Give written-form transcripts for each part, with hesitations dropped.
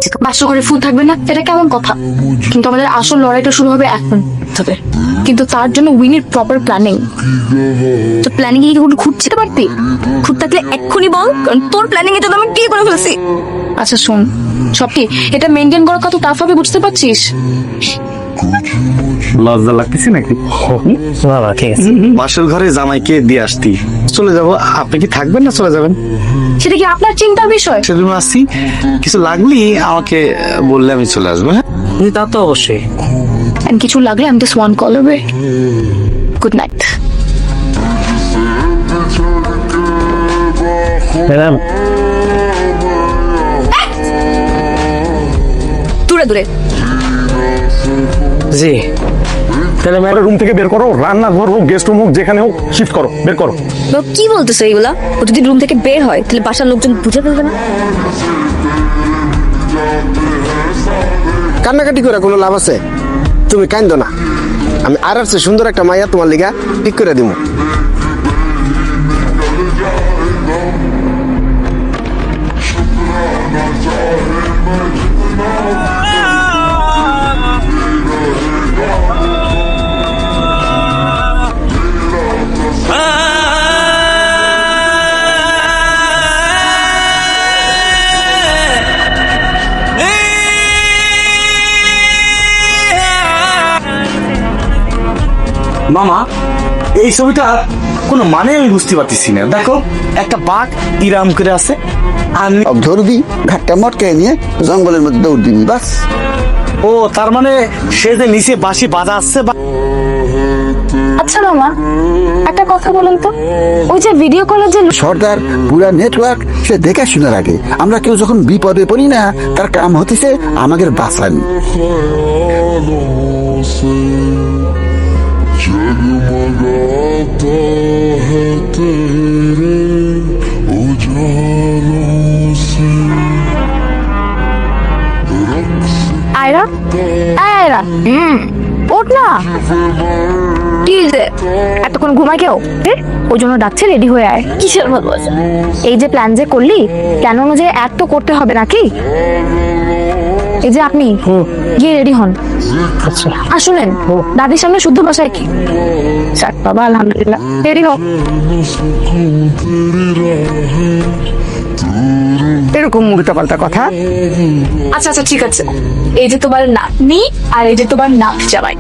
পরিচিত। বাসর ঘরে ফুল থাকবে না, এটা কেমন কথা? কিন্তু আমাদের আসল লড়াইটা শুরু হবে এখন থেকে। কিন্তু তার জন্য উইনির প্রপার প্ল্যানিং। তো প্ল্যানিং কি একটু খুঁজতে পারতি? খুঁজ থাকলে এক্ষুনি বল, কারণ তোর প্ল্যানিং এর জন্য আমি কি করে ফেলছি। আচ্ছা শোন, সব কি এটা মেনটেন করা কত টাফ হবে বুঝতে পারছিস? লজ্জা লাগতেছে নাকি? না না ঠিক আছে। বাসর ঘরে জামাইকে দিয়ে আসতি, চলে যাব। আপনি কি থাকবেন না চলে যাবেন? সেটা কি আপনার চিন্তার বিষয়? সেজন্য আসছি, কিছু লাগলি আমাকে বললে আমি চলে আসবো। হ্যাঁ, তা তো অবশ্যই। And কিছু লাগলে আমি just one call away. Good night. Madam দূরে দূরে। জি, তাহলে ম্যাডাম রুম থেকে বের করো, রান্নাঘর হোক গেস্ট রুম হোক যেখানে হোক শিফট করো, বের করো। কি বলতেছো এইগুলা? ও যদি রুম থেকে বের হয় তাহলে বাসার লোকজন বুঝে ফেলবে না? কান্নাকাটি করে কোনো লাভ আছে? তুমি কান্দো না, আমি আর সুন্দর একটা মাইয়া তোমার লিগা ঠিক করে দিব। মামা, এই ছবিটা কোনো মানে আমি বুঝতে পারতেছি না। দেখো, একটা বাঘ ইরাম করে আছে, আর ধরবি ঘাটটা মটকে নিয়ে জঙ্গলের মধ্যে দৌড় দিবি, বাস। ও তার মানে সে যে নিচে বাঁশি বাজা আসছে। আচ্ছা মামা, একটা কথা বলুন তো, ওই যে ভিডিও কলের যে সর্দার পুরা নেটওয়ার্ক সে দেখে শুনে রাখে। আমরা কেউ যখন বিপদে পড়ি না, তার কাম হতেছে আমাদের বাঁচানি। আয়রা, আয়রা, ওঠ না। কি যে এতক্ষণ ঘুমায় কেউ? ওই জন্য ডাকছে, রেডি হয়ে আয়। কিসের ভালোবাসা? এই যে প্ল্যান যে করলি, প্ল্যান অনুযায়ী এক তো করতে হবে নাকি? এই যে আপনি গিয়ে রেডি হন। আচ্ছা আসলেন দাদির সামনে শুদ্ধ ভাষায় কি? যাক বাবা, আলহামদুলিল্লাহ, রেডি হোক। এরকম উল্টা পাল্টা কথা। আচ্ছা আচ্ছা ঠিক আছে। এই যে তোমার নাতনি আর এই যে তোমার নাত জামাই।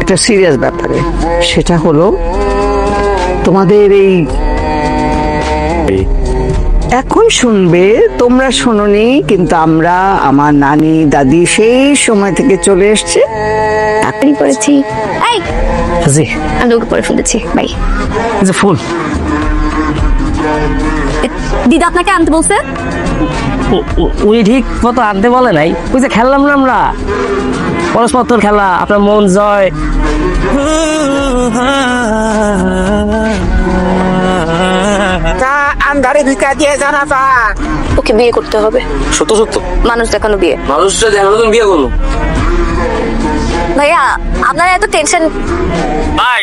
এটা সিরিয়াস ব্যাপারে, সেটা হলো তোমাদের এই এখন শুনবে, তোমরা শোনোনি, কিন্তু আমরা আমার নানি দাদি সেই সময় থেকে চলে এসছে। তাড়াতাড়ি করেছি। এই জি, আমি ওকে পরে ফেলেছি, বাই। এই যে ফুল। দিদা আপনাকে আনতে বলছে? উনি ঠিক মতো আনতে বলে নাই। ওই যে খেললাম না আমরা পরস্পর খেলা, আপনার মন জয়। আন্ধারে ভিকা দিয়ে জানাতা ওকে বিয়ে করতে হবে। সত্য সত্য মানুষ দেখানো বিয়ে। মানুষটা দেখানো তুমি বিয়ে করলো। ভাইয়া আপনার এত টেনশন। ভাই